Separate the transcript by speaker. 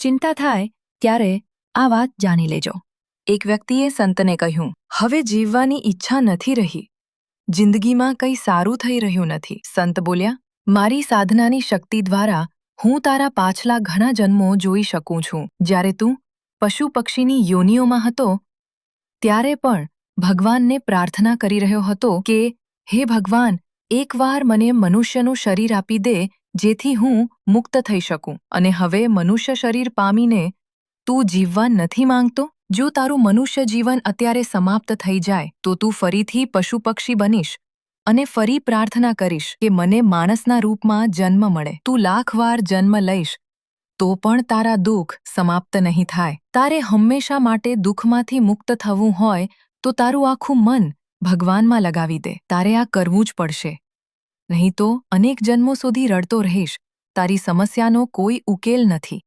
Speaker 1: ચિંતા થાય ત્યારે આ વાત જાણી લેજો। એક વ્યક્તિએ સંતને કહ્યું, હવે જીવવાની ઈચ્છા નથી રહી, જિંદગીમાં કંઈ સારું થઈ રહ્યું નથી। સંત બોલ્યા, મારી સાધનાની શક્તિ દ્વારા હું તારા પાછલા ઘણા જન્મો જોઈ શકું છું। જ્યારે તું પશુ પક્ષીની યોનિઓમાં હતો ત્યારે પણ ભગવાનને પ્રાર્થના કરી રહ્યો હતો કે હે ભગવાન, એકવાર મને મનુષ્યનું શરીર આપી દે જેથી હું મુક્ત થઈ શકું, અને હવે મનુષ્ય શરીર પામીને તું જીવવા નથી માંગતો? જો તારું મનુષ્ય જીવન અત્યારે સમાપ્ત થઈ જાય તો તું ફરીથી પશુ પક્ષી બનીશ અને ફરી પ્રાર્થના કરીશ કે મને માણસના રૂપમાં જન્મ મળે। તું લાખ વાર જન્મ લઈશ તો પણ તારા દુઃખ સમાપ્ત નહીં થાય। તારે હંમેશા માટે દુઃખમાંથી મુક્ત થવું હોય તો તારું આખું મન ભગવાનમાં લગાવી દે। તારે આ કરવું જ પડશે, નહીં તો અનેક જન્મો સુધી રડતો રહીશ। તારી સમસ્યાનો કોઈ ઉકેલ નથી।